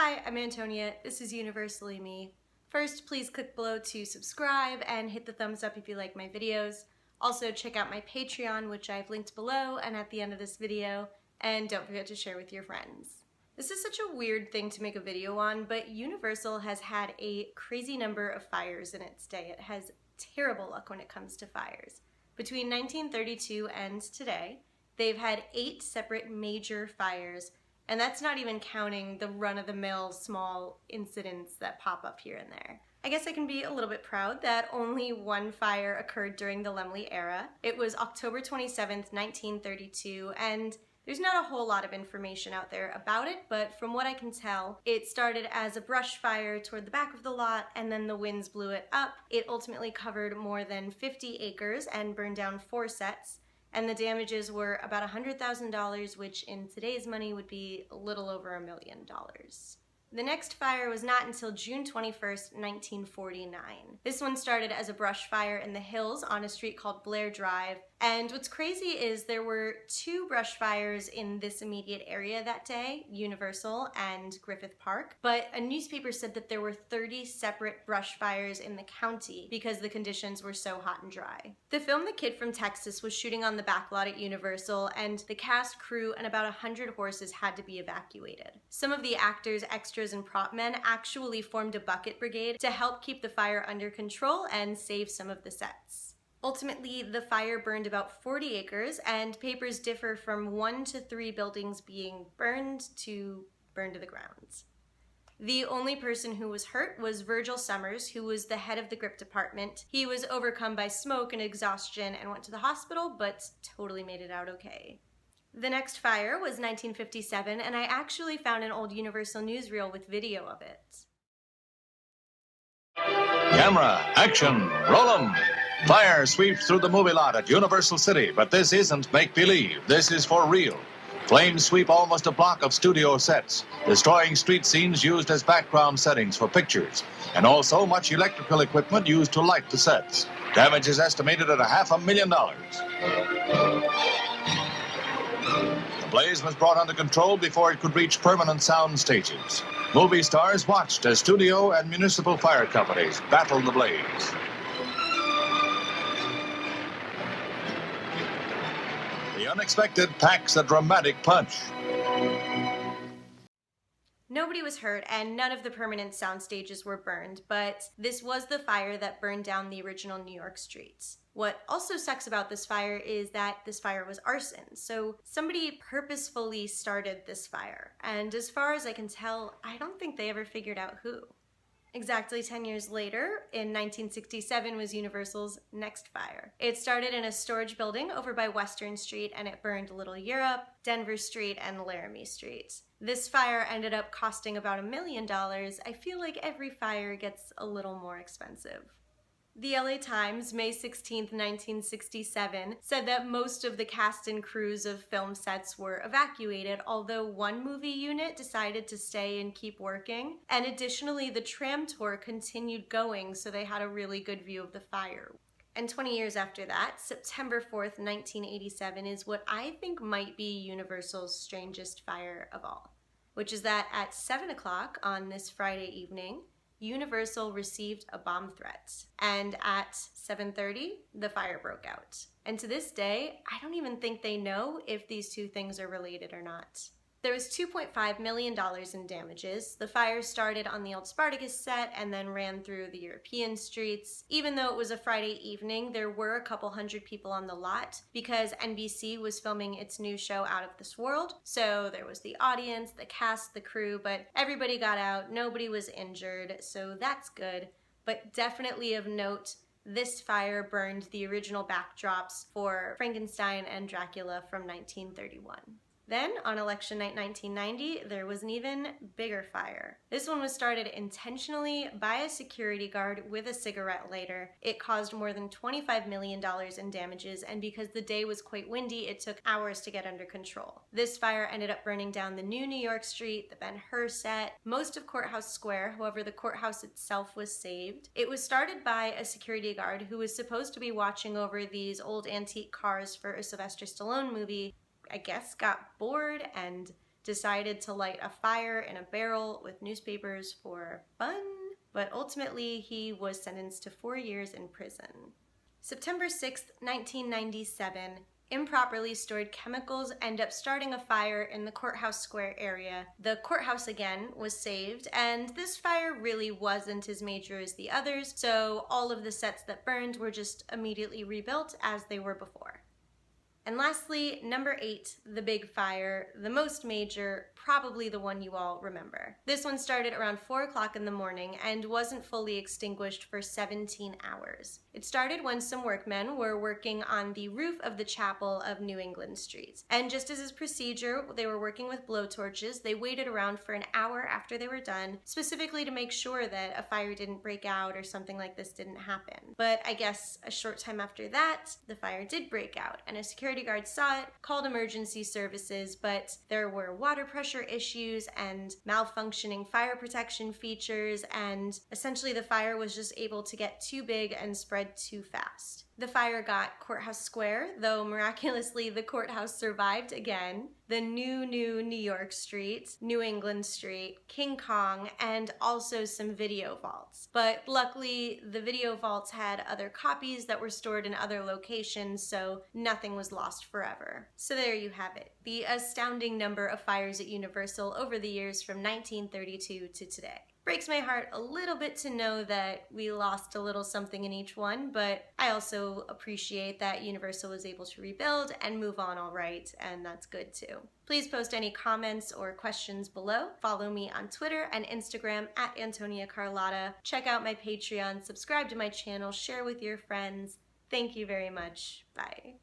Hi, I'm Antonia. This is Universally Me. First, please click below to subscribe and hit the thumbs up if you like my videos. Also, check out my Patreon, which I've linked below and at the end of this video, and don't forget to share with your friends. This is such a weird thing to make a video on, but Universal has had a crazy number of fires in its day. It has terrible luck when it comes to fires. Between 1932 and today, they've had 8 separate major fires, and that's not even counting the run-of-the-mill small incidents that pop up here and there. I guess I can be a little bit proud that only one fire occurred during the Laemmle era. It was October 27th, 1932, and there's not a whole lot of information out there about it, but from what I can tell, it started as a brush fire toward the back of the lot, and then the winds blew it up. It ultimately covered more than 50 acres and burned down 4 sets. And the damages were about $100,000, which in today's money would be a little over $1 million. The next fire was not until June 21st, 1949. This one started as a brush fire in the hills on a street called Blair Drive. And what's crazy is there were 2 brush fires in this immediate area that day, Universal and Griffith Park, but a newspaper said that there were 30 separate brush fires in the county because the conditions were so hot and dry. The film The Kid from Texas was shooting on the back lot at Universal, and the cast, crew, and about 100 horses had to be evacuated. Some of the actors, extras, and prop men actually formed a bucket brigade to help keep the fire under control and save some of the sets. Ultimately, the fire burned about 40 acres, and papers differ from 1 to 3 buildings being burned to the ground. The only person who was hurt was Virgil Summers, who was the head of the grip department. He was overcome by smoke and exhaustion and went to the hospital, but totally made it out okay. The next fire was 1957, and I actually found an old Universal newsreel with video of it. Camera, action, roll 'em! Fire sweeps through the movie lot at Universal City, but this isn't make-believe. This is for real. Flames sweep almost a block of studio sets, destroying street scenes used as background settings for pictures, and also much electrical equipment used to light the sets. Damage is estimated at $500,000. The blaze was brought under control before it could reach permanent sound stages. Movie stars watched as studio and municipal fire companies battled the blaze. The unexpected packs a dramatic punch. Nobody was hurt, and none of the permanent sound stages were burned, but this was the fire that burned down the original New York streets. What also sucks about this fire is that this fire was arson, so somebody purposefully started this fire, and as far as I can tell, I don't think they ever figured out who. Exactly 10 years later, in 1967, was Universal's next fire. It started in a storage building over by Western Street, and it burned Little Europe, Denver Street, and Laramie Street. This fire ended up costing about $1 million. I feel like every fire gets a little more expensive. The LA Times, May 16, 1967, said that most of the cast and crews of film sets were evacuated, although one movie unit decided to stay and keep working. And additionally, the tram tour continued going, so they had a really good view of the fire. And 20 years after that, September 4th, 1987, is what I think might be Universal's strangest fire of all, which is that at 7 o'clock on this Friday evening, Universal received a bomb threat, and at 7:30, the fire broke out. And to this day, I don't even think they know if these two things are related or not. There was $2.5 million in damages. The fire started on the old Spartacus set and then ran through the European streets. Even though it was a Friday evening, there were a couple hundred people on the lot because NBC was filming its new show Out of This World. So there was the audience, the cast, the crew, but everybody got out, nobody was injured, so that's good. But definitely of note, this fire burned the original backdrops for Frankenstein and Dracula from 1931. Then, on election night 1990, there was an even bigger fire. This one was started intentionally by a security guard with a cigarette lighter. It caused more than $25 million in damages, and because the day was quite windy, it took hours to get under control. This fire ended up burning down the new New York Street, the Ben-Hur set, most of Courthouse Square. However, the courthouse itself was saved. It was started by a security guard who was supposed to be watching over these old antique cars for a Sylvester Stallone movie, I guess got bored and decided to light a fire in a barrel with newspapers for fun, but ultimately he was sentenced to 4 years in prison. September 6th, 1997, improperly stored chemicals end up starting a fire in the Courthouse Square area. The courthouse again was saved, and this fire really wasn't as major as the others, so all of the sets that burned were just immediately rebuilt as they were before. And lastly, number 8, the big fire, the most major, probably the one you all remember. This one started around 4 o'clock in the morning and wasn't fully extinguished for 17 hours. It started when some workmen were working on the roof of the chapel of New England Street. And just as is procedure, they were working with blowtorches. They waited around for an hour after they were done, specifically to make sure that a fire didn't break out or something like this didn't happen. But I guess a short time after that, the fire did break out, and a security guard saw it, called emergency services, but there were water pressure issues and malfunctioning fire protection features, and essentially the fire was just able to get too big and spread too fast. The fire got Courthouse Square, though miraculously the courthouse survived again, the new New York Street, New England Street, King Kong, and also some video vaults. But luckily, the video vaults had other copies that were stored in other locations, so nothing was lost forever. So there you have it, the astounding number of fires at Universal over the years from 1932 to today. Breaks my heart a little bit to know that we lost a little something in each one, but I also appreciate that Universal was able to rebuild and move on all right, and that's good too. Please post any comments or questions below. Follow me on Twitter and Instagram at Antonia Carlotta. Check out my Patreon, subscribe to my channel, share with your friends. Thank you very much. Bye.